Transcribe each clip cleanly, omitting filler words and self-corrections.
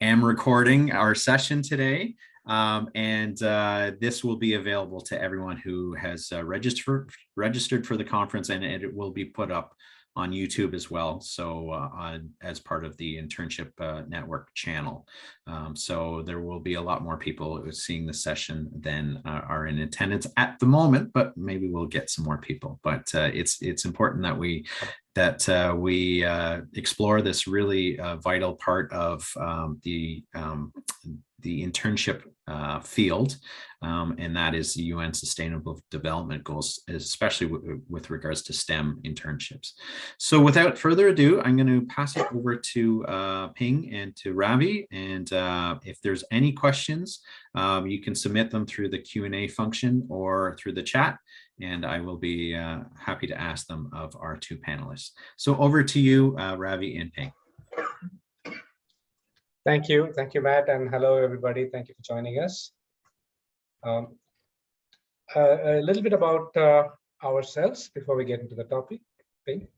am recording our session today, and this will be available to everyone who has registered for the conference, and it will be put up on YouTube as well. So as part of the Internship Network channel. So there will be a lot more people seeing the session than are in attendance at the moment, but maybe we'll get some more people. But it's important that we explore this really vital part of the internship field, and that is the UN Sustainable Development Goals, especially with regards to STEM internships. So without further ado, I'm going to pass it over to Ping and to Ravi, and if there's any questions, you can submit them through the Q&A function or through the chat, and I will be happy to ask them of our two panelists. So over to you, Ravi and Ping. Thank you, Matt, and hello, everybody. Thank you for joining us. A little bit about ourselves before we get into the topic. Ping.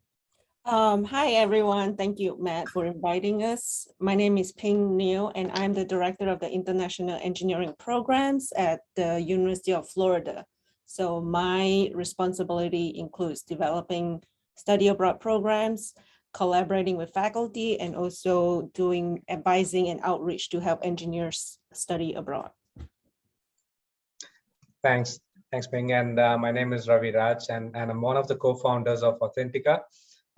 Hi, everyone. Thank you, Matt, for inviting us. My name is Ping Neal, and I'm the director of the International Engineering Programs at the University of Florida. So my responsibility includes developing study abroad programs, collaborating with faculty, and also doing advising and outreach to help engineers study abroad. Thanks, Ping. And my name is Ravi Raj, and I'm one of the co-founders of Authentica.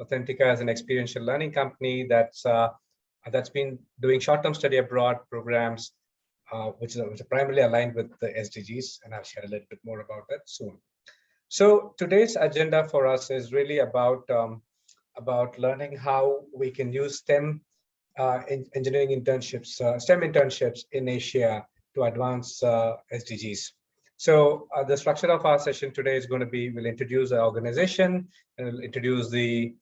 Authentica is an experiential learning company that's been doing short-term study abroad programs, which are primarily aligned with the SDGs, and I'll share a little bit more about that soon. So today's agenda for us is really about learning how we can use STEM engineering internships, STEM internships in Asia to advance SDGs. So the structure of our session today is going to be, we'll introduce the organization, and we'll introduce the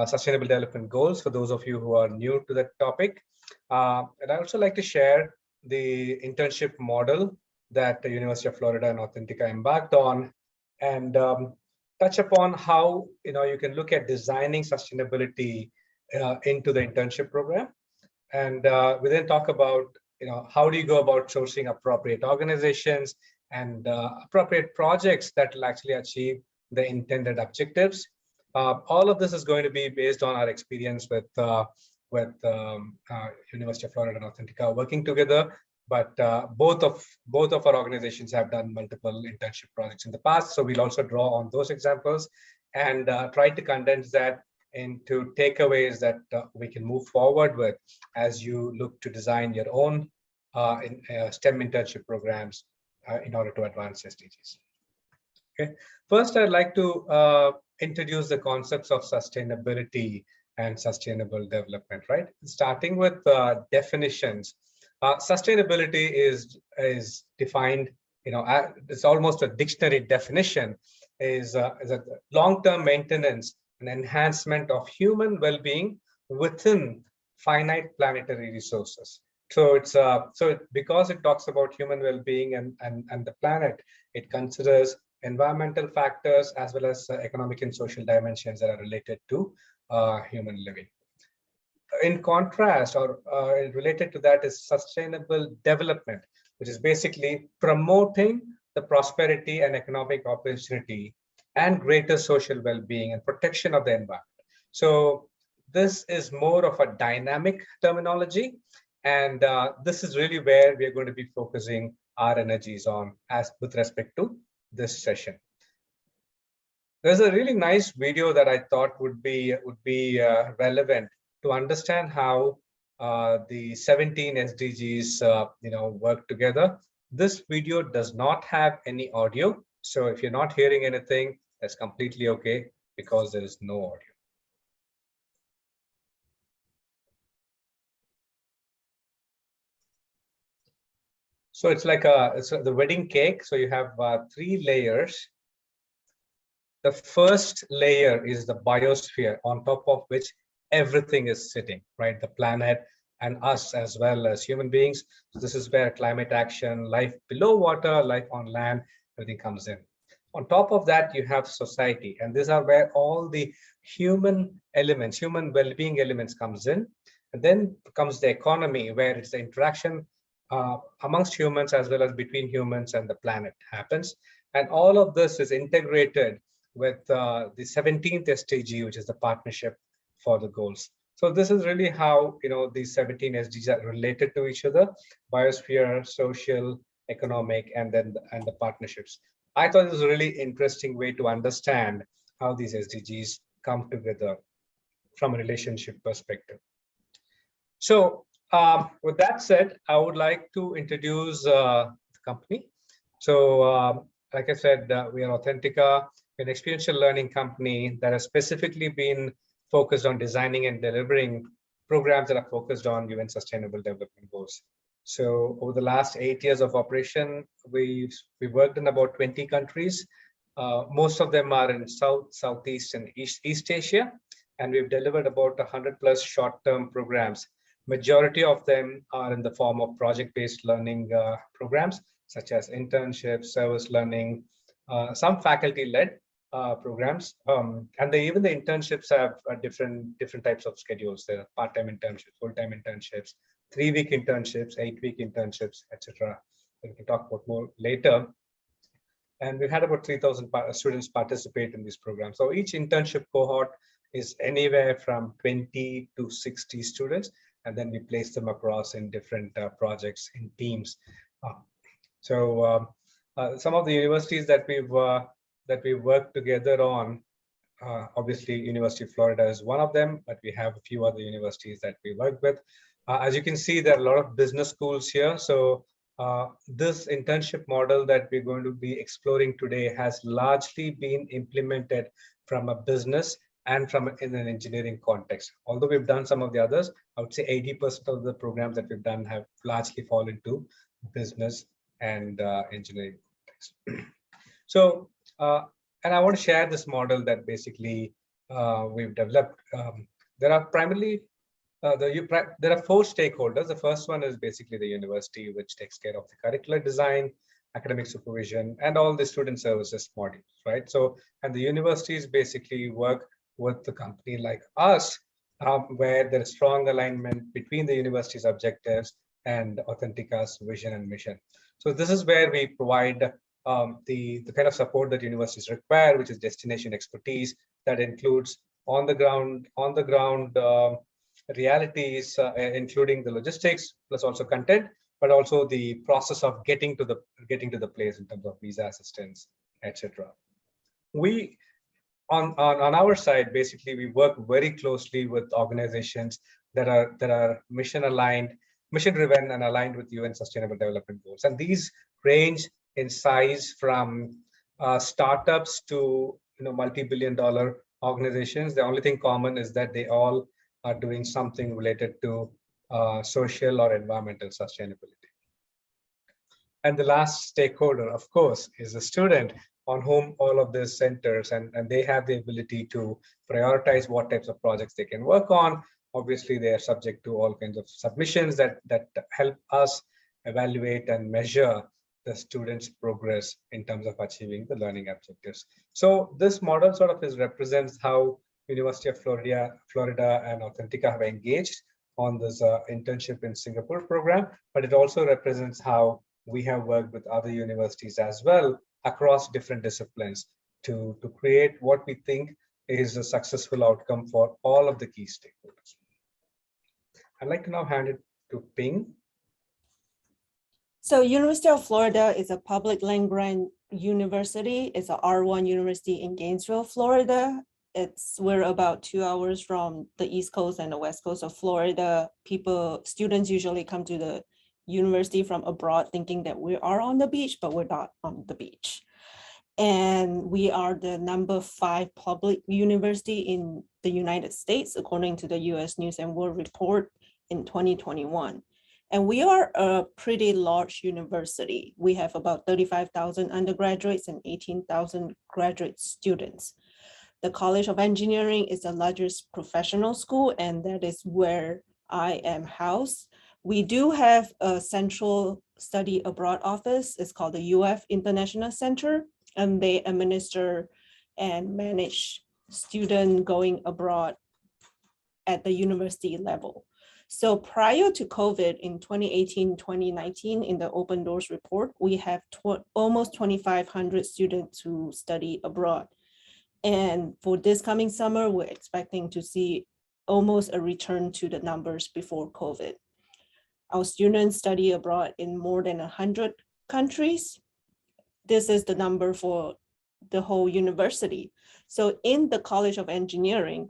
Sustainable Development Goals for those of you who are new to that topic. And I'd also like to share the internship model that the University of Florida and Authentica embarked on, and touch upon how you can look at designing sustainability into the internship program, and we then talk about how do you go about sourcing appropriate organizations and appropriate projects that will actually achieve the intended objectives. All of this is going to be based on our experience with University of Florida and Authentica working together. But both of our organizations have done multiple internship projects in the past, so we'll also draw on those examples and try to condense that into takeaways that we can move forward with as you look to design your own STEM internship programs in order to advance SDGs. Okay, first I'd like to introduce the concepts of sustainability and sustainable development. Right, starting with definitions. Sustainability is defined, it's almost a dictionary definition, is a long-term maintenance and enhancement of human well-being within finite planetary resources. So it's because it talks about human well-being and the planet, it considers environmental factors as well as economic and social dimensions that are related to human living. In contrast, or related to that, is sustainable development, which is basically promoting the prosperity and economic opportunity and greater social well-being and protection of the environment. So this is more of a dynamic terminology, and this is really where we are going to be focusing our energies on as with respect to this session. There's a really nice video that I thought would be relevant to understand how the 17 SDGs work together. This video does not have any audio, so if you're not hearing anything, that's completely okay because there is no audio. So it's like the wedding cake. So you have 3 layers. The first layer is the biosphere, on top of which everything is sitting, right? The planet and us as well as human beings. So this is where climate action, life below water, life on land, everything comes in. On top of that, you have society, and these are where all the human elements, human well-being elements comes in. And then comes the economy, where it's the interaction amongst humans as well as between humans and the planet happens. And all of this is integrated with the 17th SDG, which is the partnership for the goals. So this is really how these 17 SDGs are related to each other: biosphere, social, economic, and the partnerships. I thought it was a really interesting way to understand how these SDGs come together from a relationship perspective. So with that said, I would like to introduce the company. So like I said, we are Authentica, an experiential learning company that has specifically been focused on designing and delivering programs that are focused on UN Sustainable Development Goals. So over the last 8 years of operation, we worked in about 20 countries. Most of them are in South, Southeast, and East Asia. And we've delivered about 100+ short-term programs. Majority of them are in the form of project-based learning programs, such as internships, service learning, some faculty-led programs. And even the internships have different types of schedules. There are part-time internships, full-time internships, 3-week internships, 8-week internships, etc. We can talk about more later. And we've had about 3,000 students participate in these programs. So each internship cohort is anywhere from 20 to 60 students, and then we place them across in different projects in teams. Some of the universities that we've worked together on, obviously University of Florida is one of them, but we have a few other universities that we work with. As you can see, there are a lot of business schools here. So this internship model that we're going to be exploring today has largely been implemented from a business and in an engineering context. Although we've done some of the others, I would say 80% of the programs that we've done have largely fallen into business and engineering context. So, and I want to share this model that basically we've developed. There are primarily there are 4 stakeholders. The first one is basically the university, which takes care of the curricular design, academic supervision, and all the student services modules, right? So, and the universities basically work with the company like us, where there is strong alignment between the university's objectives and Authentica's vision and mission. So this is where we provide the kind of support that universities require, which is destination expertise that includes on the ground realities, including the logistics, plus also content, but also the process of getting to the place in terms of visa assistance, etc. We on our side, basically, we work very closely with organizations that are mission aligned, mission driven, and aligned with UN Sustainable Development Goals. And these range in size from startups to multi-billion-dollar organizations. The only thing common is that they all are doing something related to social or environmental sustainability. And the last stakeholder, of course, is the student, on whom all of this centers, and they have the ability to prioritize what types of projects they can work on. Obviously, they are subject to all kinds of submissions that help us evaluate and measure the students' progress in terms of achieving the learning objectives. So this model sort of represents how University of Florida and Authentica have engaged on this internship in Singapore program, but it also represents how we have worked with other universities as well across different disciplines to create what we think is a successful outcome for all of the key stakeholders. I'd like to now hand it to Ping. So University of Florida is a public land grant university. It's a R1 university in Gainesville, Florida. We're about 2 hours from the East Coast and the West Coast of Florida. Students usually come to the university from abroad thinking that we are on the beach, but we're not on the beach. And we are the number 5 public university in the United States, according to the US News and World Report in 2021. And we are a pretty large university. We have about 35,000 undergraduates and 18,000 graduate students. The College of Engineering is the largest professional school, and that is where I am housed. We do have a central study abroad office. It's called the UF International Center, and they administer and manage student going abroad at the university level. So prior to COVID in 2018, 2019, in the Open Doors report, we have almost 2,500 students who study abroad. And for this coming summer, we're expecting to see almost a return to the numbers before COVID. Our students study abroad in more than 100 countries. This is the number for the whole university. So in the College of Engineering,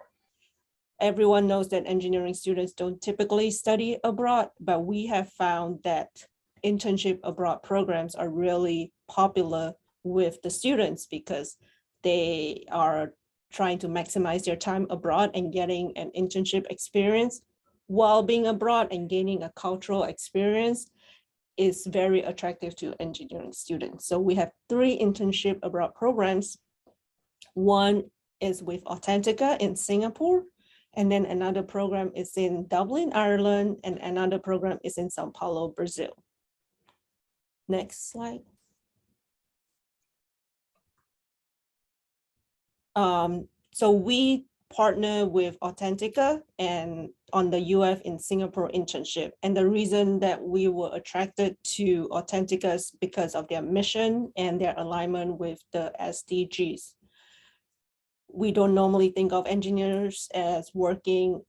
everyone knows that engineering students don't typically study abroad, but we have found that internship abroad programs are really popular with the students because they are trying to maximize their time abroad and getting an internship experience while being abroad and gaining a cultural experience is very attractive to engineering students. So we have 3 internship abroad programs. One is with Authentica in Singapore, and then another program is in Dublin, Ireland, and another program is in Sao Paulo, Brazil. Next slide. So we partner with Authentica and on the UF in Singapore internship. And the reason that we were attracted to Authentica is because of their mission and their alignment with the SDGs. We don't normally think of engineers as working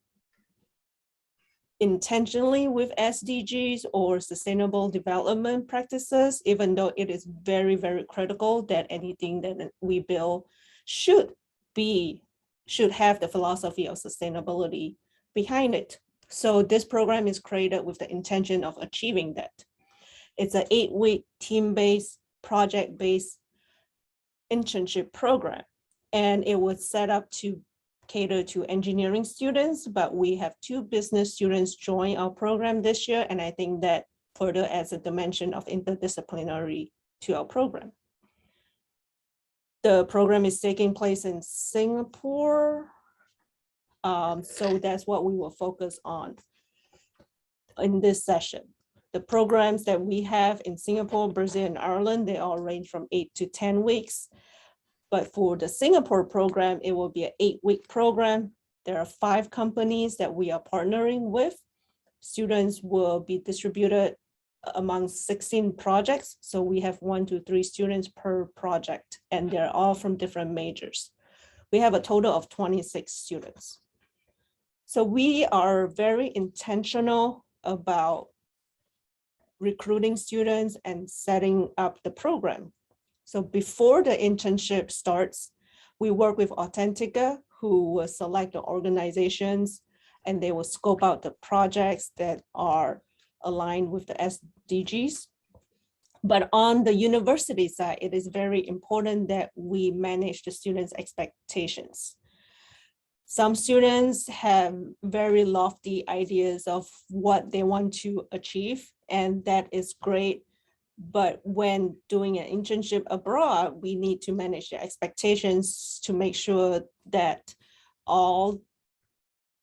intentionally with SDGs or sustainable development practices, even though it is very, very critical that anything that we build should have the philosophy of sustainability behind it. So this program is created with the intention of achieving that. It's an 8-week team-based, project-based internship program. And it was set up to cater to engineering students, but we have 2 business students join our program this year. And I think that further adds a dimension of interdisciplinary to our program. The program is taking place in Singapore. So that's what we will focus on in this session. The programs that we have in Singapore, Brazil, and Ireland, they all range from 8 to 10 weeks. But for the Singapore program, it will be an 8-week program. There are 5 companies that we are partnering with. Students will be distributed among 16 projects. So we have 1 to 3 students per project, and they're all from different majors. We have a total of 26 students. So we are very intentional about recruiting students and setting up the program. So before the internship starts, we work with Authentica, who will select the organizations, and they will scope out the projects that are aligned with the SDGs. But on the university side, it is very important that we manage the students' expectations. Some students have very lofty ideas of what they want to achieve, and that is great. But when doing an internship abroad, we need to manage their expectations to make sure that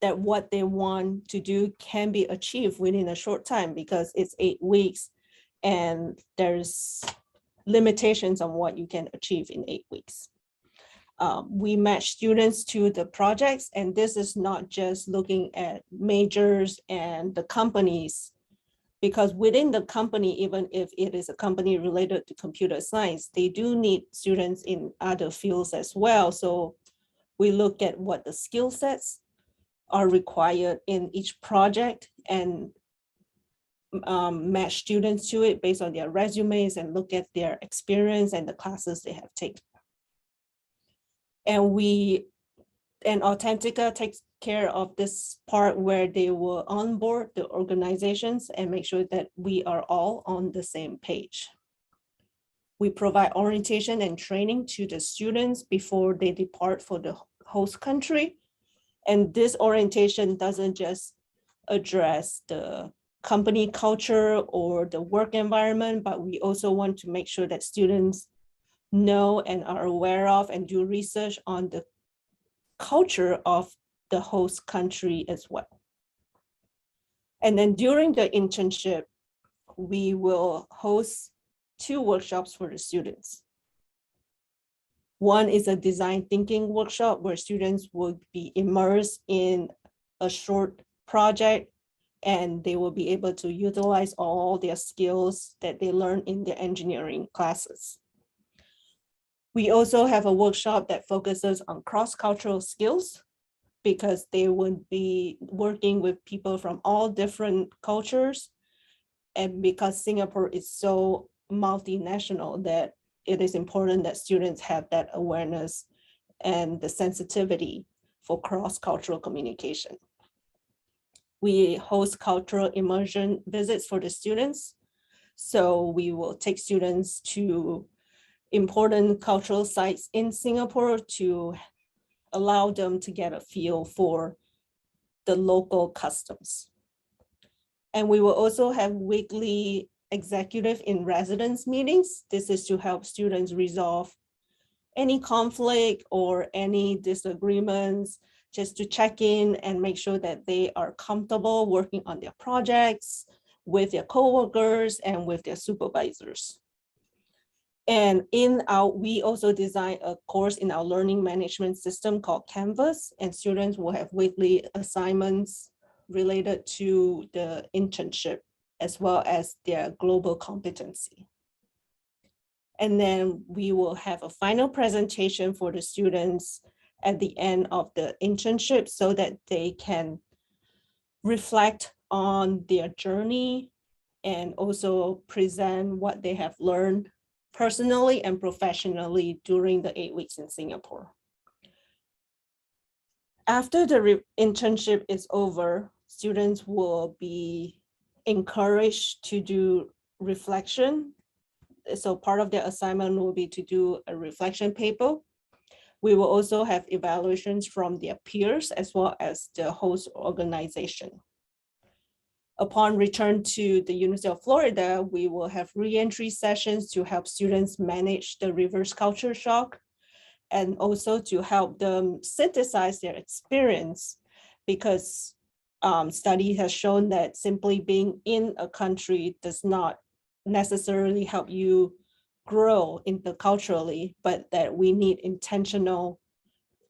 what they want to do can be achieved within a short time, because it's 8 weeks and there's limitations on what you can achieve in 8 weeks. We match students to the projects, and this is not just looking at majors and the companies, because within the company, even if it is a company related to computer science, they do need students in other fields as well. So we look at what the skill sets are required in each project and match students to it based on their resumes and look at their experience and the classes they have taken. And Authentica takes care of this part where they will onboard the organizations and make sure that we are all on the same page. We provide orientation and training to the students before they depart for the host country. And this orientation doesn't just address the company culture or the work environment, but we also want to make sure that students know and are aware of and do research on the culture of the host country as well. And then during the internship, we will host 2 workshops for the students. One is a design thinking workshop where students will be immersed in a short project and they will be able to utilize all their skills that they learn in their engineering classes. We also have a workshop that focuses on cross-cultural skills, because they would be working with people from all different cultures. And because Singapore is so multinational, that it is important that students have that awareness and the sensitivity for cross-cultural communication. We host cultural immersion visits for the students. So we will take students to important cultural sites in Singapore to allow them to get a feel for the local customs. And we will also have weekly executive in residence meetings. This is to help students resolve any conflict or any disagreements, just to check in and make sure that they are comfortable working on their projects with their coworkers and with their supervisors. And we also designed a course in our learning management system called Canvas, and students will have weekly assignments related to the internship as well as their global competency. And then we will have a final presentation for the students at the end of the internship so that they can reflect on their journey and also present what they have learned personally and professionally during the 8 weeks in Singapore. After the internship is over, students will be encouraged to do reflection. So part of their assignment will be to do a reflection paper. We will also have evaluations from their peers as well as the host organization. Upon return to the University of Florida, we will have re-entry sessions to help students manage the reverse culture shock and also to help them synthesize their experience, because study has shown that simply being in a country does not necessarily help you grow interculturally, but that we need intentional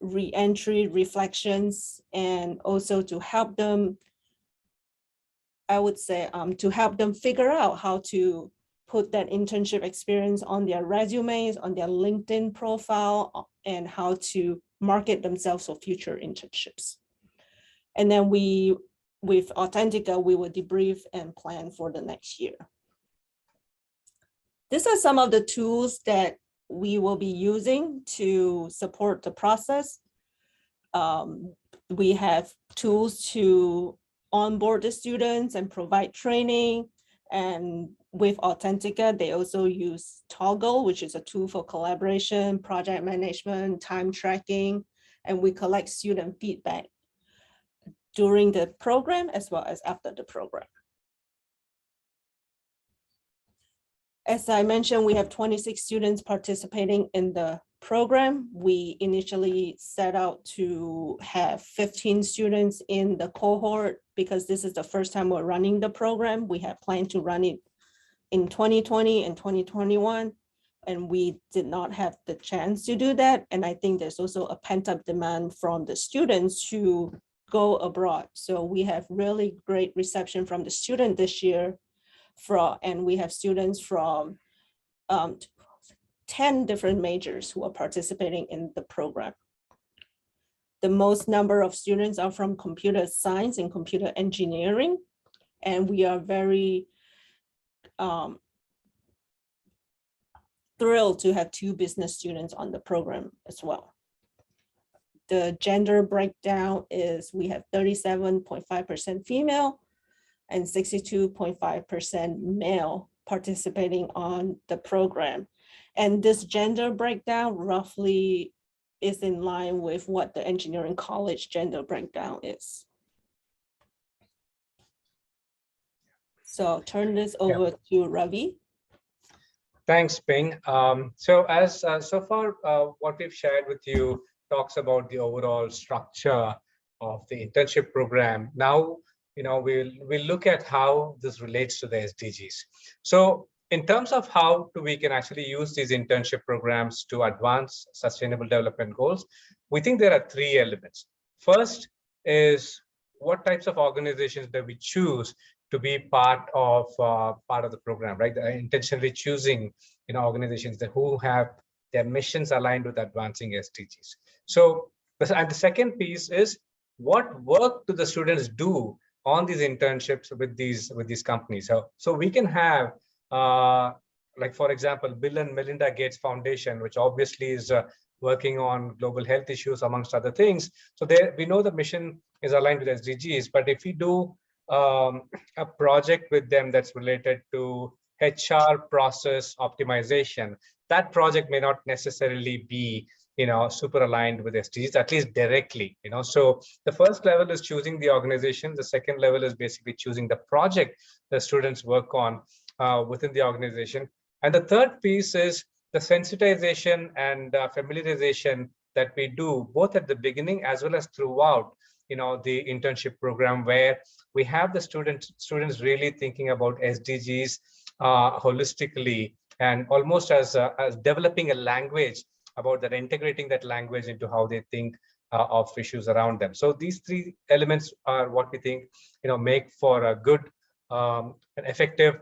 re-entry reflections, and also to help them, I would say, to help them figure out how to put that internship experience on their resumes, on their LinkedIn profile, and how to market themselves for future internships. And then with Authentica, we will debrief and plan for the next year. These are some of the tools that we will be using to support the process. We have tools to onboard the students and provide training. And with Authentica, they also use Toggle, which is a tool for collaboration, project management, time tracking, and we collect student feedback during the program as well as after the program. As I mentioned, we have 26 students participating in the program. We initially set out to have 15 students in the cohort because this is the first time we're running the program. We had planned to run it in 2020 and 2021, and we did not have the chance to do that. And I think there's also a pent-up demand from the students to go abroad. So we have really great reception from the student this year, and we have students from 10 different majors who are participating in the program. The most number of students are from computer science and computer engineering, and we are very thrilled to have 2 business students on the program as well. The gender breakdown is we have 37.5% female and 62.5% male participating on the program. And this gender breakdown roughly is in line with what the engineering college gender breakdown is. So I'll turn this over to Ravi. Thanks, Ping. So far, what we've shared with you talks about the overall structure of the internship program. Now, we'll look at how this relates to the SDGs. So in terms of how we can actually use these internship programs to advance sustainable development goals, we think there are 3 elements. First is what types of organizations do we choose to be part of the program, right? Intentionally choosing, organizations that who have their missions aligned with advancing SDGs. So, and the second piece is, what work do the students do on these internships with these companies? So we can have, like for example, Bill and Melinda Gates Foundation, which obviously is working on global health issues amongst other things. So there, we know the mission is aligned with SDGs, but if we do a project with them that's related to HR process optimization, that project may not necessarily be, super aligned with SDGs, at least directly, So the first level is choosing the organization. The second level is basically choosing the project the students work on within the organization. And the third piece is the sensitization and familiarization that we do both at the beginning as well as throughout, the internship program, where we have the students really thinking about SDGs holistically, and almost as developing a language about that, integrating that language into how they think of issues around them. So these three elements are what we think, make for a good and effective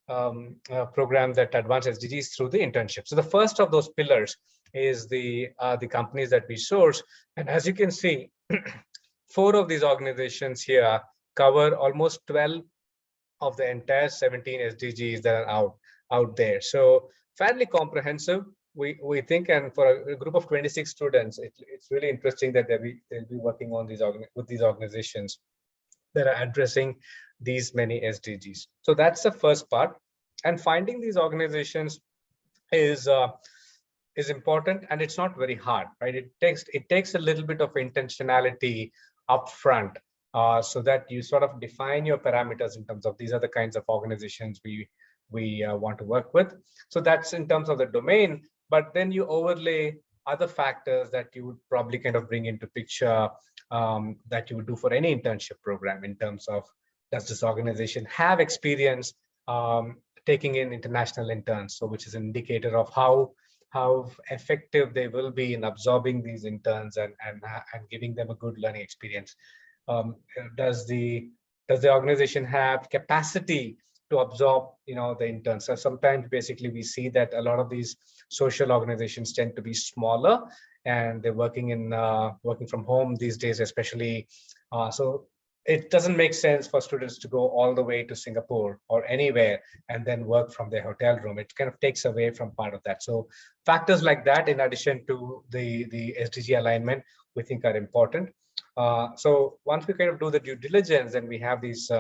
program that advance SDGs through the internship. So the first of those pillars is the companies that we source, and as you can see, 4 of these organizations here cover almost 12 of the entire 17 SDGs that are out there. So fairly comprehensive, we think, and for a group of 26 students, it's really interesting that they'll be working on with these organizations that are addressing these many SDGs. So that's the first part. And finding these organizations is important, and it's not very hard, right? It takes a little bit of intentionality upfront, so that you sort of define your parameters in terms of these are the kinds of organizations we want to work with. So that's in terms of the domain, but then you overlay other factors that you would probably kind of bring into picture, that you would do for any internship program, in terms of, does this organization have experience taking in international interns? So which is an indicator of how effective they will be in absorbing these interns and giving them a good learning experience. Does the organization have capacity to absorb, the interns? So sometimes basically we see that a lot of these social organizations tend to be smaller, and they're working from home these days, especially. So it doesn't make sense for students to go all the way to Singapore or anywhere and then work from their hotel room. It kind of takes away from part of that. So factors like that, in addition to the SDG alignment, we think are important. So once we kind of do the due diligence, and we have these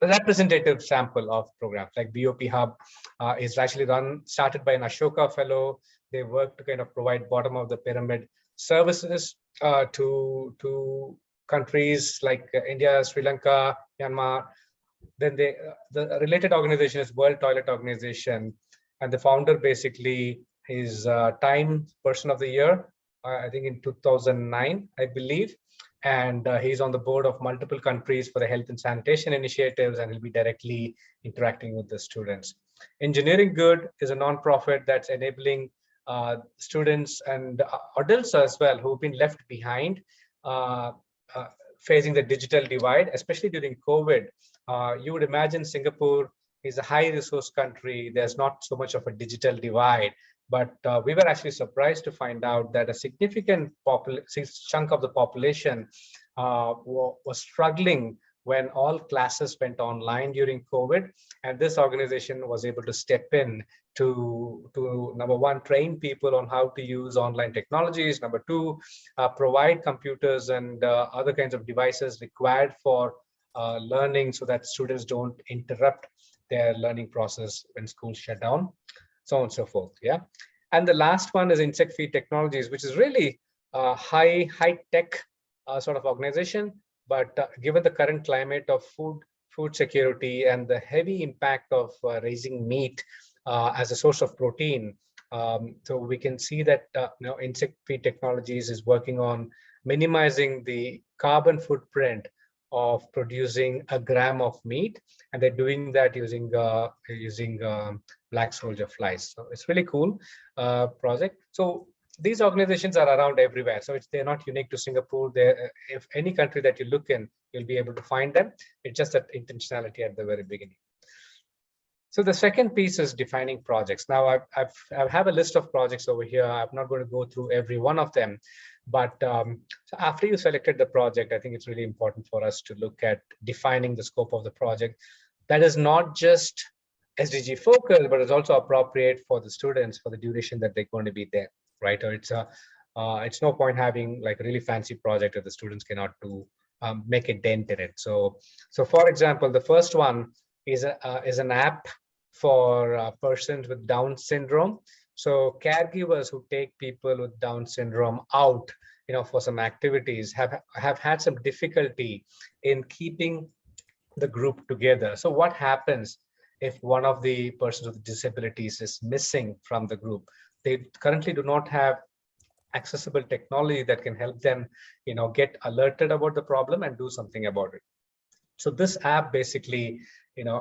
representative sample of programs, like BOP Hub is actually started by an Ashoka fellow. They work to kind of provide bottom of the pyramid services to countries like India, Sri Lanka, Myanmar. Then the related organization is World Toilet Organization, and the founder basically is Time Person of the Year, I think in 2009, I believe. And he's on the board of multiple countries for the health and sanitation initiatives, and he'll be directly interacting with the students. Engineering Good is a nonprofit that's enabling students and adults as well who've been left behind, facing the digital divide, especially during COVID. You would imagine Singapore is a high resource country. There's not so much of a digital divide, but we were actually surprised to find out that a significant chunk of the population was struggling when all classes went online during COVID. And this organization was able to step in to number one, train people on how to use online technologies. Number two, provide computers and other kinds of devices required for learning, so that students don't interrupt their learning process when schools shut down, so on and so forth. Yeah. And the last one is Insect Feed Technologies, which is really a high tech sort of organization. But given the current climate of food security and the heavy impact of raising meat as a source of protein, so we can see that Insect Feed Technologies is working on minimizing the carbon footprint of producing a gram of meat, and they're doing that using black soldier flies. So it's really cool project. So these organizations are around everywhere. So they're not unique to Singapore. If any country that you look in, you'll be able to find them. It's just that intentionality at the very beginning. So the second piece is defining projects. Now I have a list of projects over here. I'm not going to go through every one of them, but so after you selected the project, I think it's really important for us to look at defining the scope of the project. That is not just SDG focused, but it's also appropriate for the students for the duration that they're going to be there, right? Or it's no point having like a really fancy project if the students cannot make a dent in it. So for example, the first one is an app for persons with Down syndrome. So caregivers who take people with Down syndrome out, for some activities have had some difficulty in keeping the group together. So what happens if one of the persons with disabilities is missing from the group? They currently do not have accessible technology that can help them, get alerted about the problem and do something about it. So this app basically,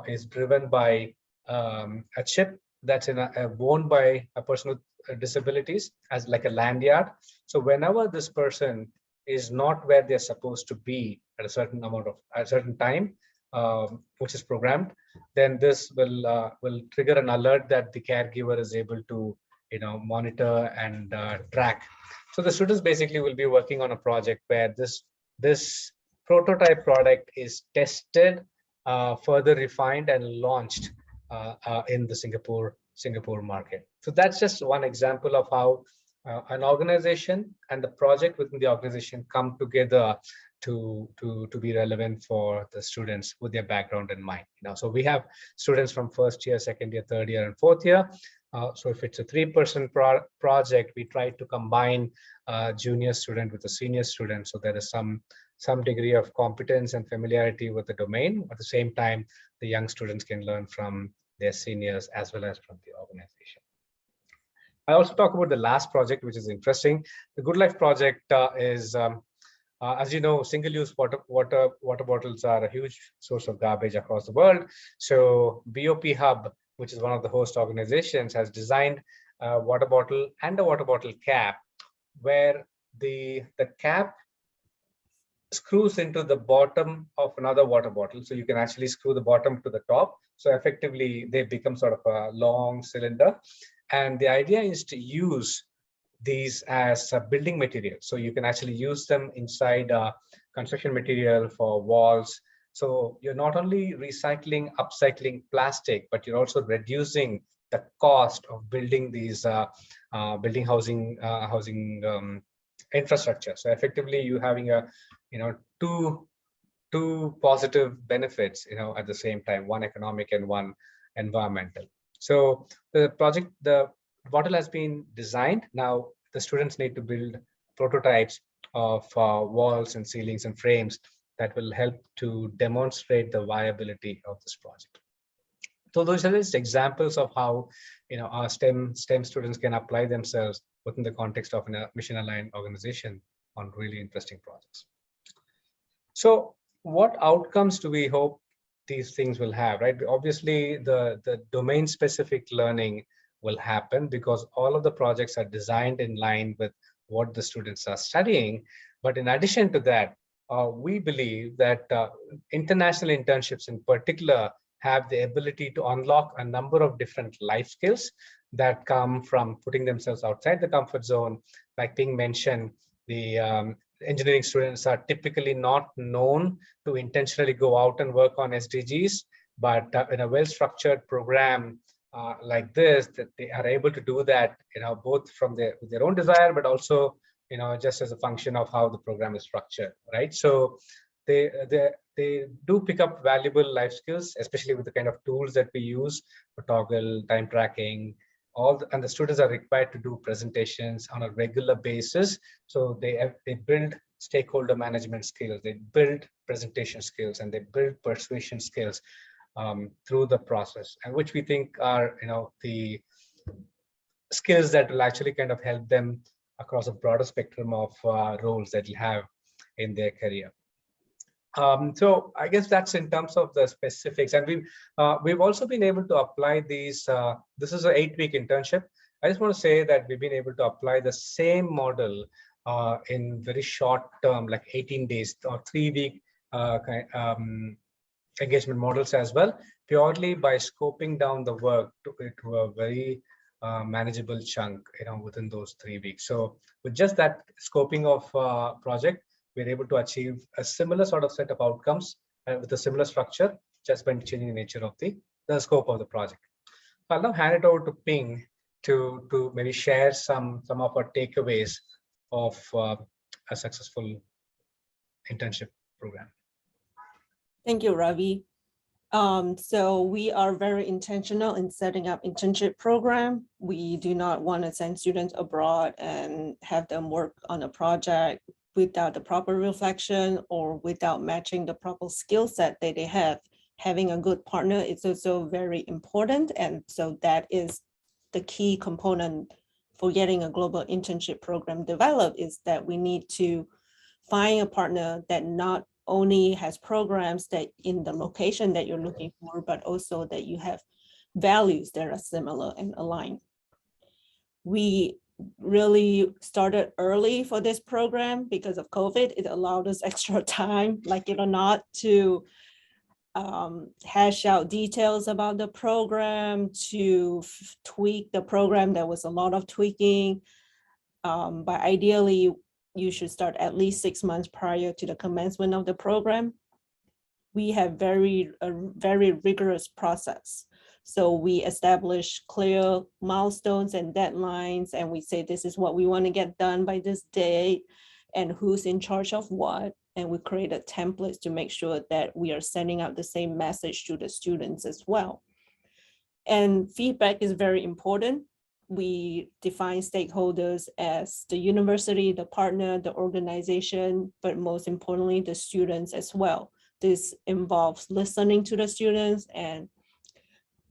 is driven by a chip that's worn by a person with disabilities as like a lanyard. So whenever this person is not where they're supposed to be at a certain time, which is programmed, then this will trigger an alert that the caregiver is able to, monitor and track. So the students basically will be working on a project where this prototype product is tested, further refined and launched in the Singapore market. So that's just one example of how an organization and the project within the organization come together to be relevant for the students with their background in mind. So we have students from first year, second year, third year, and fourth year. So if it's a 3-person project, we try to combine a junior student with a senior student. So there is some degree of competence and familiarity with the domain. At the same time, the young students can learn from their seniors as well as from the organization. I also talk about the last project, which is interesting. The Good Life project is, as you know, single-use water bottles are a huge source of garbage across the world. So BOP Hub, which is one of the host organizations, has designed a water bottle and a water bottle cap, where the cap screws into the bottom of another water bottle. So you can actually screw the bottom to the top. So effectively, they become sort of a long cylinder. And the idea is to use these as a building material. So you can actually use them inside construction material for walls. So you're not only recycling, upcycling plastic, but you're also reducing the cost of building these building housing infrastructure. So effectively, you're having a two positive benefits, at the same time, one economic and one environmental. So the bottle has been designed. Now the students need to build prototypes of walls and ceilings and frames that will help to demonstrate the viability of this project. So those are just examples of how our STEM students can apply themselves within the context of a mission-aligned organization on really interesting projects. So what outcomes do we hope these things will have, right? Obviously, the domain-specific learning will happen because all of the projects are designed in line with what the students are studying. But in addition to that, we believe that international internships in particular have the ability to unlock a number of different life skills that come from putting themselves outside the comfort zone. Like Ping mentioned, the engineering students are typically not known to intentionally go out and work on SDGs, but in a well-structured program like this, that they are able to do that, both from their own desire, but also, just as a function of how the program is structured, right? So they do pick up valuable life skills, especially with the kind of tools that we use for toggle, time tracking, and the students are required to do presentations on a regular basis. So they build stakeholder management skills, they build presentation skills, and they build persuasion skills through the process, and which we think are the skills that will actually kind of help them across a broader spectrum of roles that you have in their career. So I guess that's in terms of the specifics, and we've also been able to apply these. This is an 8-week internship, I just want to say that we've been able to apply the same model in very short term, like 18 days or 3-week engagement models as well, purely by scoping down the work to a very manageable chunk, within those 3 weeks. So with just that scoping of project, we're able to achieve a similar sort of set of outcomes with a similar structure, just by changing the nature of the scope of the project. I'll now hand it over to Ping to maybe share some of our takeaways of a successful internship program. Thank you, Ravi. So we are very intentional in setting up internship program. We do not want to send students abroad and have them work on a project without the proper reflection or without matching the proper skill set that they have. Having a good partner is also very important. And so that is the key component for getting a global internship program developed, is that we need to find a partner that not only has programs that in the location that you're looking for, but also that you have values that are similar and aligned. We really started early for this program because of COVID. It allowed us extra time, like it or not, to hash out details about the program, to tweak the program. There was a lot of tweaking, but ideally, you should start at least 6 months prior to the commencement of the program. We have a very rigorous process. So we establish clear milestones and deadlines, and we say this is what we want to get done by this date and who's in charge of what. And we created templates to make sure that we are sending out the same message to the students as well. And feedback is very important. We define stakeholders as the university, the partner, the organization, but most importantly, the students as well. This involves listening to the students and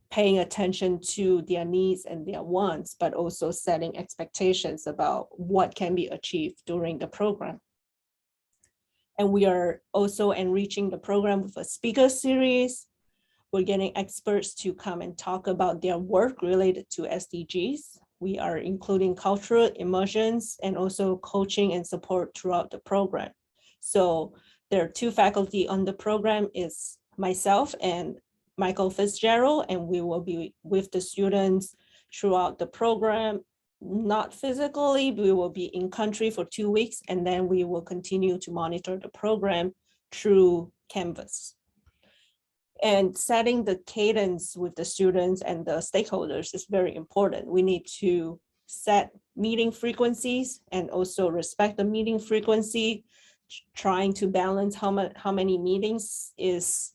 paying attention to their needs and their wants, but also setting expectations about what can be achieved during the program. And we are also enriching the program with a speaker series. We're getting experts to come and talk about their work related to SDGs. We are including cultural immersions and also coaching and support throughout the program. So there are 2 faculty on the program, is myself and Michael Fitzgerald, and we will be with the students throughout the program. Not physically, we will be in country for 2 weeks, and then we will continue to monitor the program through Canvas. And setting the cadence with the students and the stakeholders is very important. We need to set meeting frequencies and also respect the meeting frequency, trying to balance how many meetings is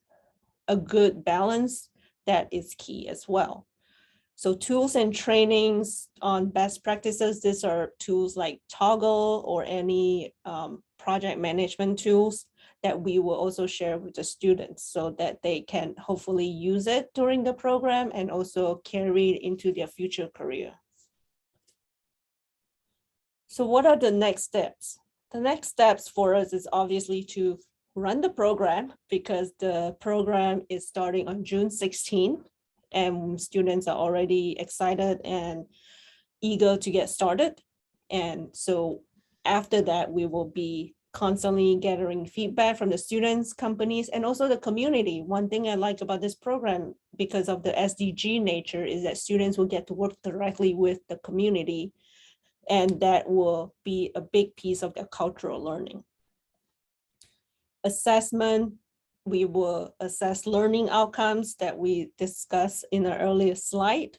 a good balance. That is key as well. So tools and trainings on best practices, these are tools like Toggle or any project management tools that we will also share with the students so that they can hopefully use it during the program and also carry it into their future career. So what are the next steps? The next steps for us is obviously to run the program, because the program is starting on June 16, and students are already excited and eager to get started. And so after that, we will be constantly gathering feedback from the students, companies, and also the community. One thing I like about this program, because of the SDG nature, is that students will get to work directly with the community, and that will be a big piece of their cultural learning. Assessment, we will assess learning outcomes that we discussed in the earlier slide.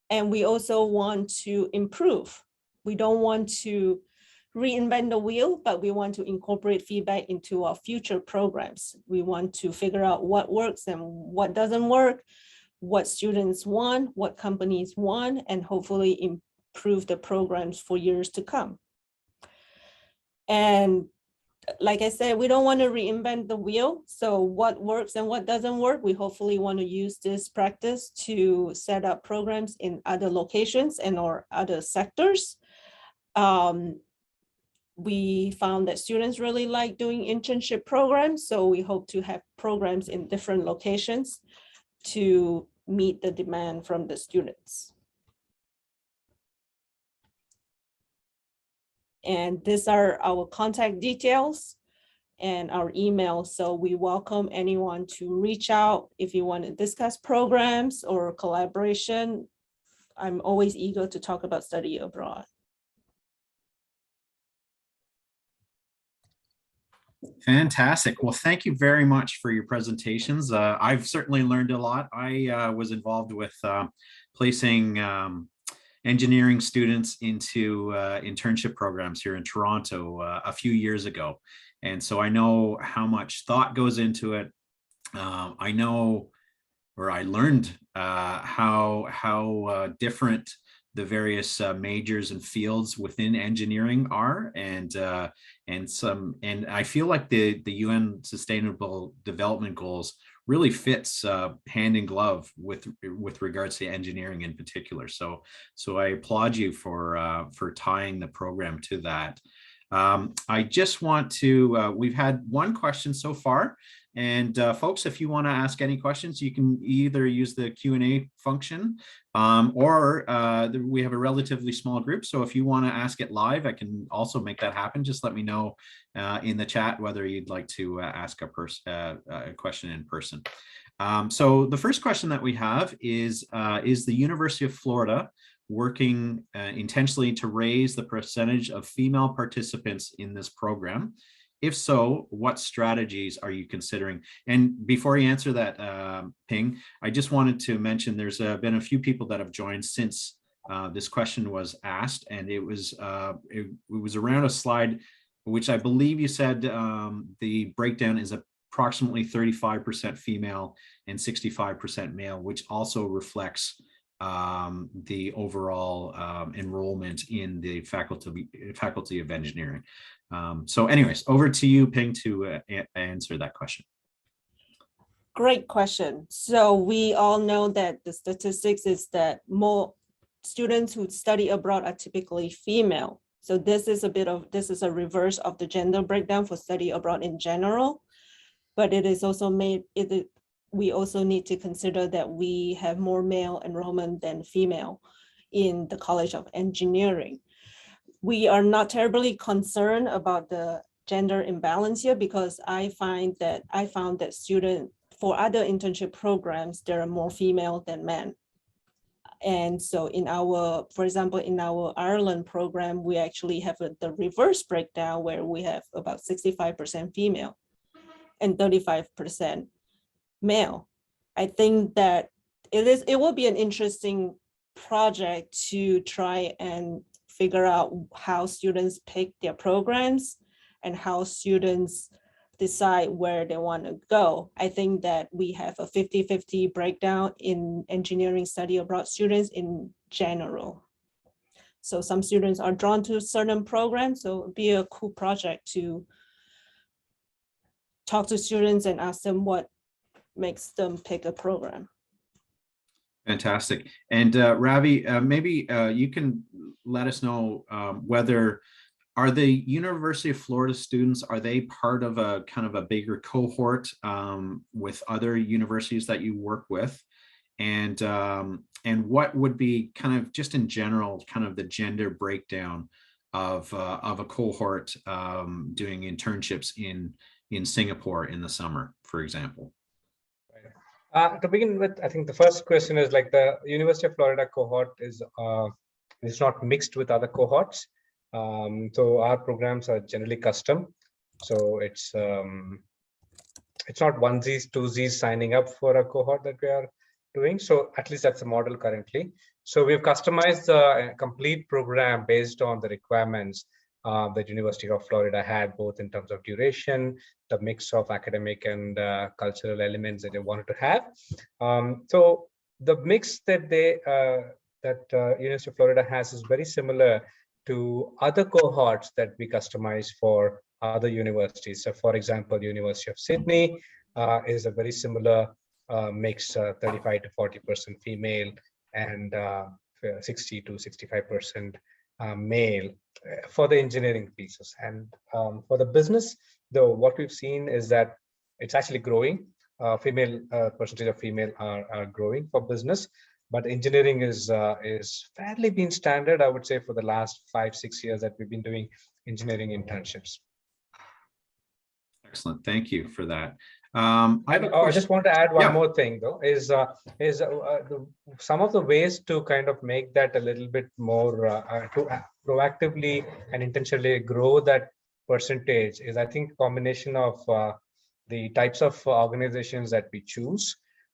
And we also want to improve. We don't want to reinvent the wheel, but we want to incorporate feedback into our future programs. We want to figure out what works and what doesn't work, what students want, what companies want, and hopefully improve the programs for years to come. And like I said, we don't want to reinvent the wheel. So what works and what doesn't work, we hopefully want to use this practice to set up programs in other locations and or other sectors. We found that students really like doing internship programs, so we hope to have programs in different locations to meet the demand from the students. And these are our contact details and our email. So we welcome anyone to reach out if you want to discuss programs or collaboration. I'm always eager to talk about study abroad. Fantastic. Well, thank you very much for your presentations. I've certainly learned a lot. I was involved with placing engineering students into internship programs here in Toronto a few years ago. And so I know how much thought goes into it. I know, or I learned how different the various majors and fields within engineering are, and I feel like the UN Sustainable Development Goals really fits hand in glove with regards to engineering in particular. So I applaud you for tying the program to that. I just want to, we've had one question so far, and folks, if you want to ask any questions, you can either use the Q&A function or we have a relatively small group. So if you want to ask it live, I can also make that happen. Just let me know in the chat whether you'd like to ask a question in person. So the first question that we have is the University of Florida working intentionally to raise the percentage of female participants in this program? If so, what strategies are you considering? And before you answer that, Ping, I just wanted to mention there's been a few people that have joined since this question was asked, and it was around a slide which I believe you said the breakdown is approximately 35% female and 65% male, which also reflects the overall enrollment in the faculty of engineering. So anyways, over to you, Ping, to answer that question. Great question. So we all know that the statistics is that more students who study abroad are typically female. So this is a reverse of the gender breakdown for study abroad in general, but it is also we also need to consider that we have more male enrollment than female in the College of Engineering. We are not terribly concerned about the gender imbalance here because I found that students for other internship programs, there are more female than men. And so for example, in our Ireland program, we actually have the reverse breakdown where we have about 65% female and 35% male. I think that it will be an interesting project to try and figure out how students pick their programs and how students decide where they want to go. I think that we have a 50-50 breakdown in engineering study abroad students in general. So some students are drawn to certain programs, so it'd be a cool project to talk to students and ask them what makes them pick a program. Fantastic. And Ravi, maybe you can let us know whether are the University of Florida students, are they part of a kind of a bigger cohort with other universities that you work with? And what would be kind of just in general, kind of the gender breakdown of a cohort doing internships in Singapore in the summer, for example? To begin with, I think the first question is like the University of Florida cohort is not mixed with other cohorts. So our programs are generally custom. So it's not onesies, twosies signing up for a cohort that we are doing. So at least that's the model currently. So we've customized the complete program based on the requirements that University of Florida had, both in terms of duration, the mix of academic and cultural elements that they wanted to have. So the mix that University of Florida has is very similar to other cohorts that we customize for other universities. So for example, University of Sydney is a very similar mix, 35 to 40% female and 60 to 65% male for the engineering pieces. And for the business, though, what we've seen is that it's actually growing. Percentage of female are growing for business. but engineering is fairly been standard, I would say, for the last 5-6 years that we've been doing engineering internships. Excellent. Thank you for that. I just want to add one Yeah. more thing, though, is some of the ways to kind of make that a little bit more proactively and intentionally grow that percentage is, I think, combination of the types of organizations that we choose,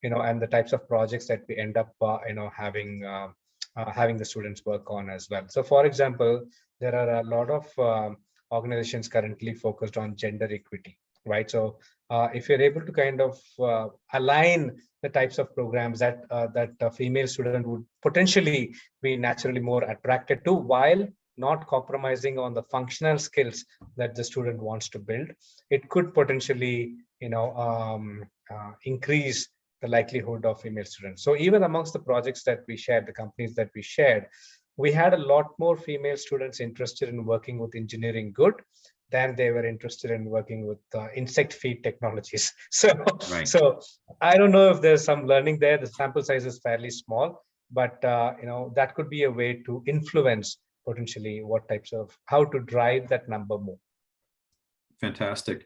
and the types of projects that we end up, having the students work on as well. So, for example, there are a lot of organizations currently focused on gender equity, right? So, if you're able to kind of align the types of programs that a female student would potentially be naturally more attracted to, while not compromising on the functional skills that the student wants to build, it could potentially, increase the likelihood of female students. So even amongst the projects that we shared, the companies that we shared, we had a lot more female students interested in working with engineering good than they were interested in working with insect feed technologies. So, Right. so I don't know if there's some learning there. The sample size is fairly small, but that could be a way to influence potentially how to drive that number more. Fantastic.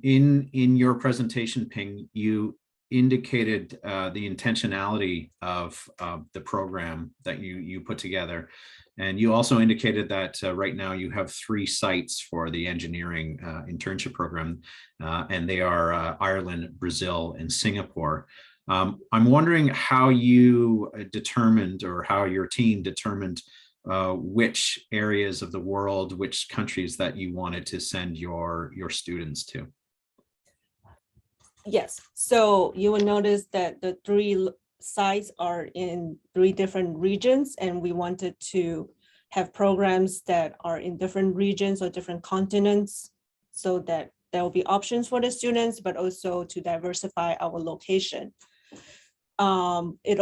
In your presentation, Ping, you indicated the intentionality of the program that you put together. And you also indicated that right now you have 3 sites for the engineering internship program, and they are Ireland, Brazil, and Singapore. I'm wondering how you determined, or how your team determined which areas of the world, which countries that you wanted to send your students to. Yes, so you will notice that the 3 sites are in 3 different regions, and we wanted to have programs that are in different regions or different continents, so that there will be options for the students, but also to diversify our location. It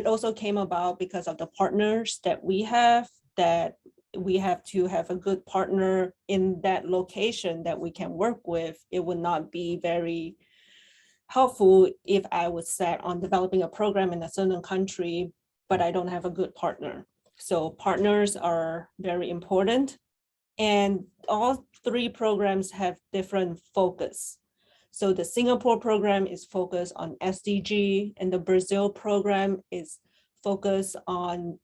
also came about because of the partners that we have, that we have to have a good partner in that location that we can work with. It would not be very helpful if I was set on developing a program in a certain country, but I don't have a good partner. So partners are very important. And all 3 programs have different focus. So the Singapore program is focused on SDG, and the Brazil program is focused on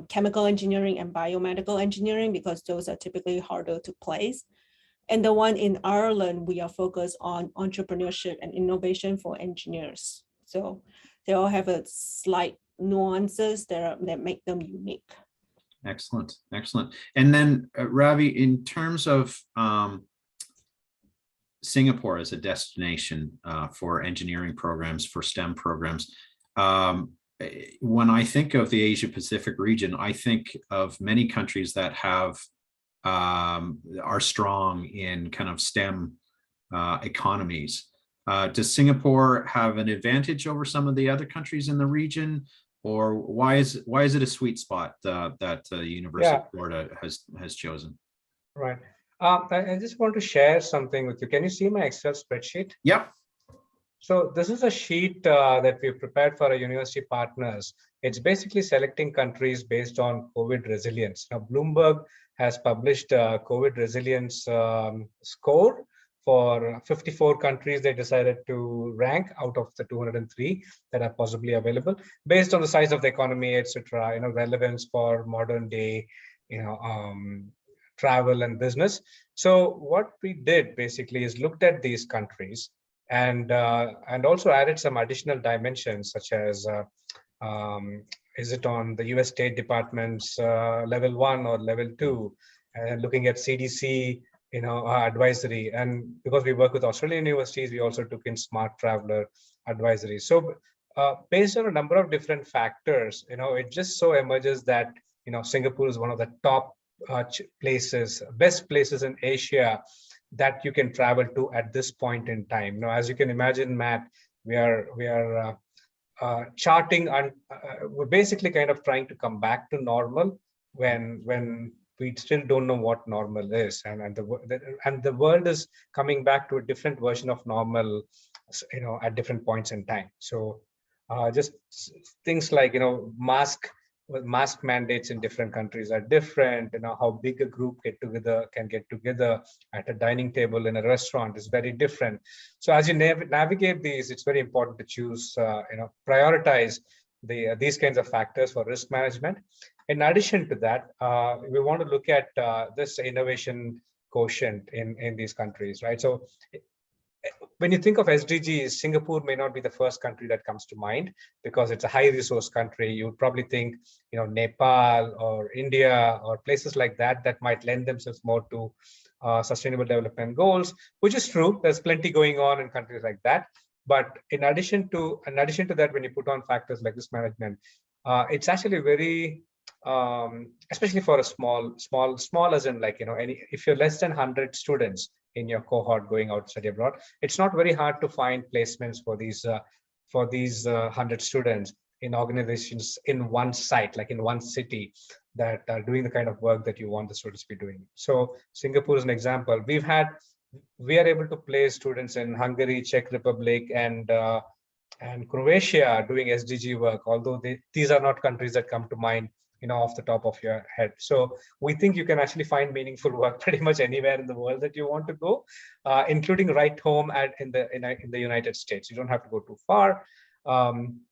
chemical engineering and biomedical engineering, because those are typically harder to place. And the one in Ireland, we are focused on entrepreneurship and innovation for engineers. So they all have a slight nuances that make them unique. Excellent, excellent. And then Ravi, in terms of Singapore as a destination for engineering programs, for STEM programs, when I think of the Asia Pacific region, I think of many countries that are strong in kind of STEM economies. Does Singapore have an advantage over some of the other countries in the region, or why is it a sweet spot that University of Florida has chosen? Right. I just want to share something with you. Can you see my Excel spreadsheet? Yep. So this is a sheet that we've prepared for our university partners. It's basically selecting countries based on COVID resilience. Now, Bloomberg has published a COVID resilience score for 54 countries. They decided to rank out of the 203 that are possibly available based on the size of the economy, etc. Relevance for modern day, travel and business. So what we did basically is looked at these countries and also added some additional dimensions, such as is it on the US State Department's level 1 or level 2, and looking at CDC advisory. And because we work with Australian universities, we also took in smart traveler advisory. So based on a number of different factors, it just so emerges that Singapore is one of the top best places in Asia that you can travel to at this point in time. Now, as you can imagine, Matt, we are charting and we're basically kind of trying to come back to normal when we still don't know what normal is, and the world is coming back to a different version of normal, at different points in time. So Just things like, mask mandates in different countries are different. How big a group can get together at a dining table in a restaurant is very different. So as you navigate these, it's very important to choose, prioritize these kinds of factors for risk management. In addition to that, we want to look at this innovation quotient in these countries, right? So when you think of SDGs, Singapore may not be the first country that comes to mind because it's a high resource country. You would probably think, Nepal or India or places like that might lend themselves more to sustainable development goals, which is true. There's plenty going on in countries like that. But in addition to that, when you put on factors like risk management, it's actually very, especially for a small as in if you're less than 100 students in your cohort going out to study abroad, it's not very hard to find placements for these 100 students in organizations in one site, like in one city, that are doing the kind of work that you want the students to be doing. So Singapore is an example. We are able to place students in Hungary, Czech Republic, and Croatia doing SDG work, although these are not countries that come to mind off the top of your head. So we think you can actually find meaningful work pretty much anywhere in the world that you want to go, including right home in the United States. You don't have to go too far.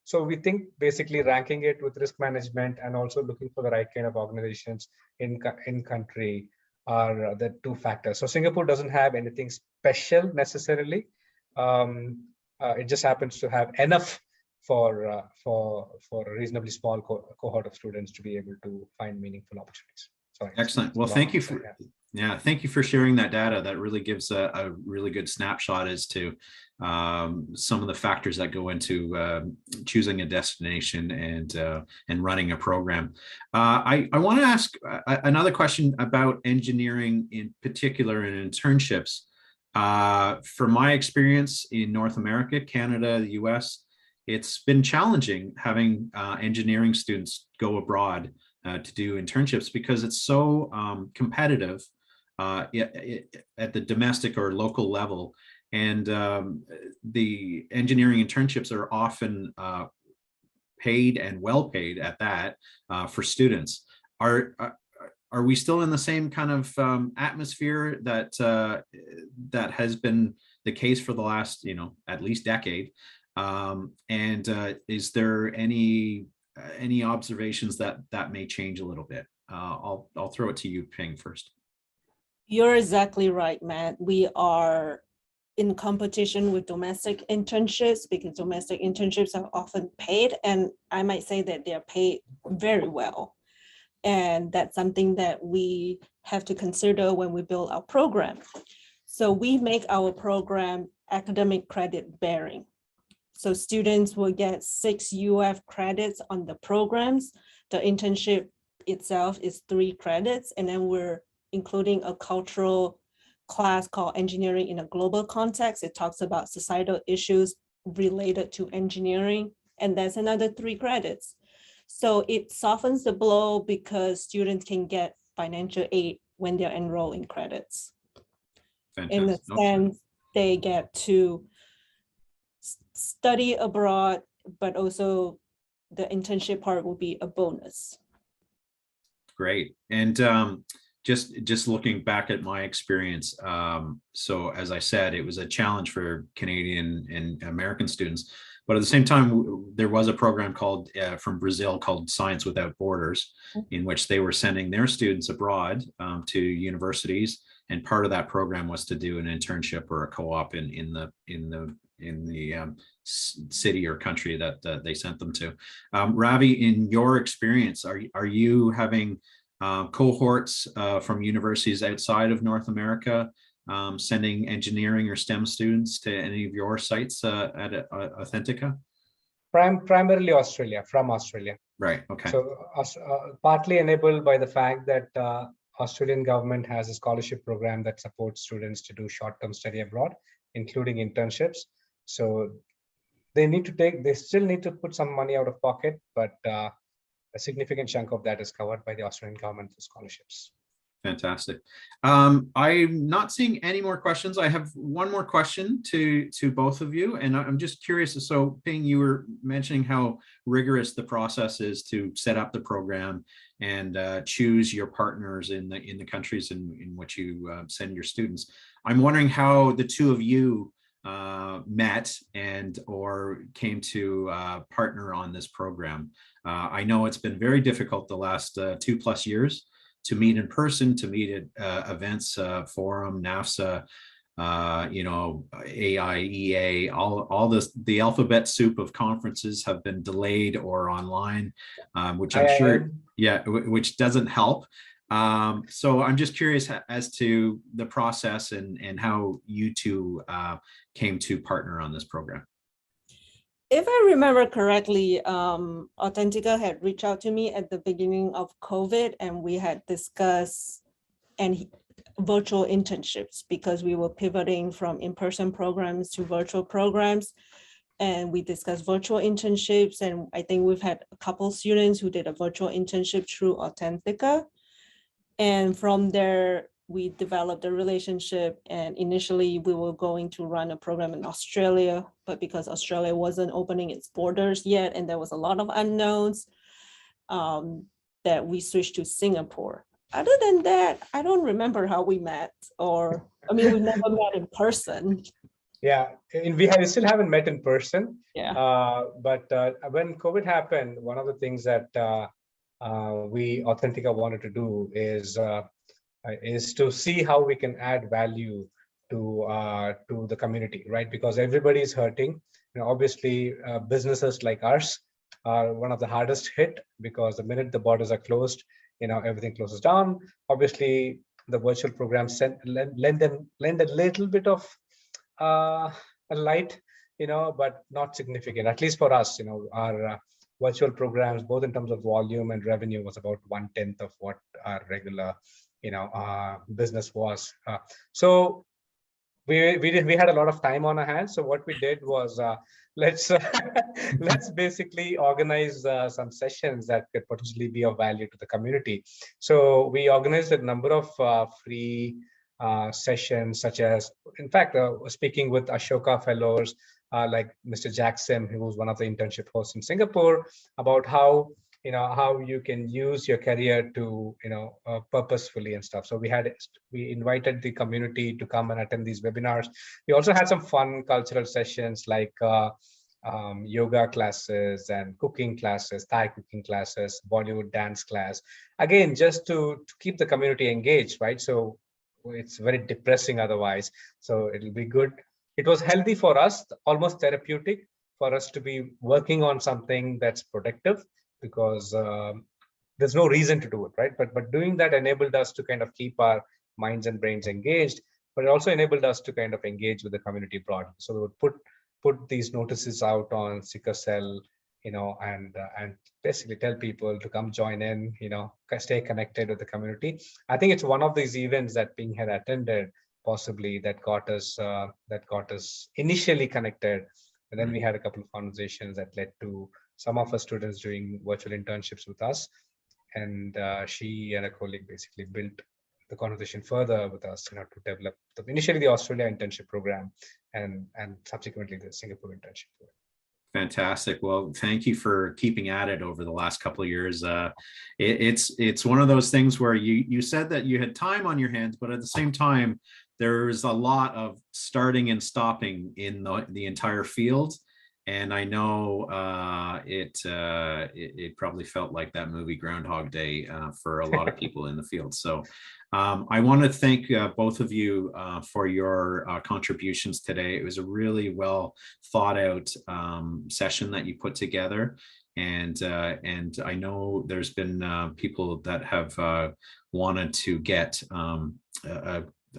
So we think basically ranking it with risk management and also looking for the right kind of organizations in country are the two factors. So Singapore doesn't have anything special necessarily. It just happens to have enough for a reasonably small cohort of students to be able to find meaningful opportunities. Sorry. Excellent. Well, thank you for sharing that data. That really gives a really good snapshot as to some of the factors that go into choosing a destination and running a program. I want to ask another question about engineering in particular and internships. From my experience in North America, Canada, the US, it's been challenging having engineering students go abroad to do internships because it's so competitive at the domestic or local level. And the engineering internships are often paid and well paid at that for students. Are we still in the same kind of atmosphere that that has been the case for the last, at least decade? Is there any observations that may change a little bit? I'll throw it to you, Ping, first. You're exactly right, Matt. We are in competition with domestic internships because domestic internships are often paid, and I might say that they're paid very well. And that's something that we have to consider when we build our program. So we make our program academic credit bearing. So students will get 6 UF credits on the programs. The internship itself is 3 credits, and then we're including a cultural class called Engineering in a Global Context. It talks about societal issues related to engineering, and that's another 3 credits. So it softens the blow because students can get financial aid when they're enrolling credits. Fantastic. In the sense, they get to study abroad, but also the internship part will be a bonus. Great. And just looking back at my experience, so as I said, it was a challenge for Canadian and American students. But at the same time, there was a program called from Brazil called Science Without Borders, in which they were sending their students abroad to universities, and part of that program was to do an internship or a co-op in the city or country that they sent them to. Ravi, in your experience, are you having cohorts from universities outside of North America sending engineering or STEM students to any of your sites at Authentica? Primarily Australia, from Australia. Right, okay. So partly enabled by the fact that Australian government has a scholarship program that supports students to do short-term study abroad, including internships. So they still need to put some money out of pocket, but a significant chunk of that is covered by the Australian government for scholarships. Fantastic. I'm not seeing any more questions. I have one more question to both of you, and I'm just curious. So, Ping, you were mentioning how rigorous the process is to set up the program and choose your partners in the countries in which you send your students. I'm wondering how the two of you met and or came to partner on this program. I know it's been very difficult the last 2+ years to meet in person, to meet at events, forum, NAFSA, AIEA, all this, the alphabet soup of conferences have been delayed or online, which I'm sure, yeah, which doesn't help. So I'm just curious as to the process and how you two came to partner on this program. If I remember correctly, Authentica had reached out to me at the beginning of COVID, and we had discussed virtual internships because we were pivoting from in-person programs to virtual programs. And we discussed virtual internships, and I think we've had a couple students who did a virtual internship through Authentica. And from there, we developed a relationship, and initially we were going to run a program in Australia, but because Australia wasn't opening its borders yet, and there was a lot of unknowns, that we switched to Singapore. Other than that, I don't remember how we met, or, I mean, we never met in person. Yeah, and we still haven't met in person. Yeah. But when COVID happened, one of the things that we Authentica wanted to do is to see how we can add value to the community, right? Because everybody is hurting. Obviously, businesses like ours are one of the hardest hit, because the minute the borders are closed, everything closes down. Obviously, the virtual programs lend a little bit of a light, but not significant. At least for us, our virtual programs, both in terms of volume and revenue, was about 1/10 of what our regular business was. So we had a lot of time on our hands. So what we did was let's basically organize some sessions that could potentially be of value to the community. So we organized a number of free sessions, such as, in fact, speaking with Ashoka fellows like Mr. Jackson, who was one of the internship hosts in Singapore, about how you can use your career to purposefully and stuff. So we invited the community to come and attend these webinars. We also had some fun cultural sessions like yoga classes and cooking classes, Thai cooking classes, Bollywood dance class, again just to keep the community engaged, right? So it's very depressing otherwise, so it'll be good. It was healthy for us, almost therapeutic for us to be working on something that's productive, because there's no reason to do it, right? But doing that enabled us to kind of keep our minds and brains engaged, but it also enabled us to kind of engage with the community broadly. So we would put these notices out on Sickle Cell, and basically tell people to come join in, stay connected with the community. I think it's one of these events that Ping had attended, possibly, that got us initially connected, and then we had a couple of conversations that led to some of our students doing virtual internships with us, and she and a colleague basically built the conversation further with us, to develop initially the Australia internship program, and subsequently the Singapore internship program. Fantastic. Well, thank you for keeping at it over the last couple of years. It's one of those things where you said that you had time on your hands, but at the same time, there's a lot of starting and stopping in the entire field. And I know it probably felt like that movie Groundhog Day for a lot of people in the field. So I want to thank both of you for your contributions today. It was a really well thought out session that you put together. And I know there's been people that have wanted to get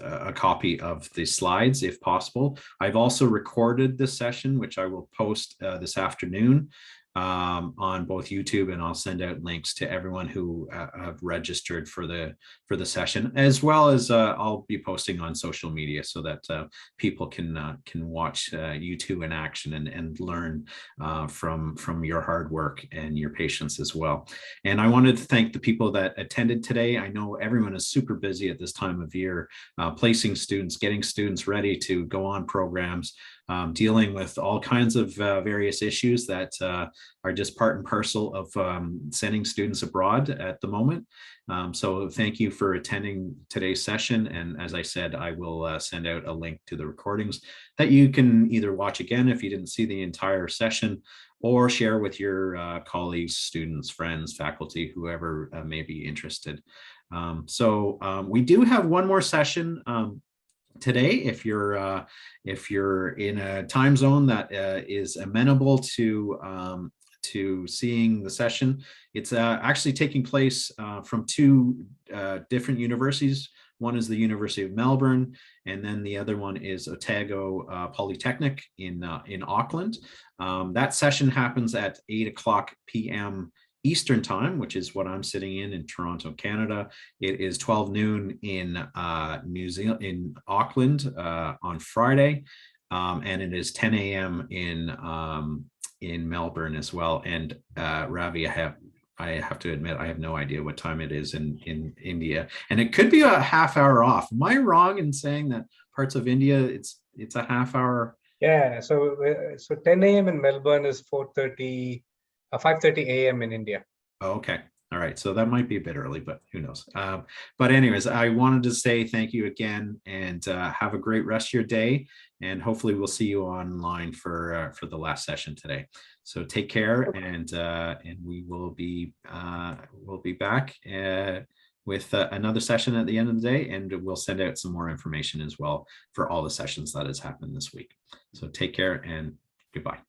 a copy of the slides if possible. I've also recorded this session, which I will post this afternoon on both YouTube, and I'll send out links to everyone who have registered for the session, as well as I'll be posting on social media so that people can watch you two in action and learn from your hard work and your patience as well. And I wanted to thank the people that attended today. I know everyone is super busy at this time of year, placing students, getting students ready to go on programs, dealing with all kinds of various issues that are just part and parcel of sending students abroad at the moment. So thank you for attending today's session. And as I said, I will send out a link to the recordings that you can either watch again if you didn't see the entire session, or share with your colleagues, students, friends, faculty, whoever may be interested. So we do have one more session today. If you're in a time zone that is amenable to seeing the session, it's actually taking place from two different universities. One is the University of Melbourne, and then the other one is Otago Polytechnic in Auckland. That session happens at 8:00 p.m. Eastern time, which is what I'm sitting in Toronto, Canada. It is 12 noon in New Zealand, in Auckland on Friday, and it is 10 a.m. in Melbourne as well. And Ravi, I have to admit, I have no idea what time it is in India, and it could be a half hour off. Am I wrong in saying that parts of India it's a half hour? Yeah, so 10 a.m. in Melbourne is 5:30 a.m. in India. Oh, okay. All right. So that might be a bit early, but who knows? But anyways, I wanted to say thank you again, and have a great rest of your day. And hopefully we'll see you online for the last session today. So take care, and we will be back with another session at the end of the day, and we'll send out some more information as well for all the sessions that has happened this week. So take care and goodbye.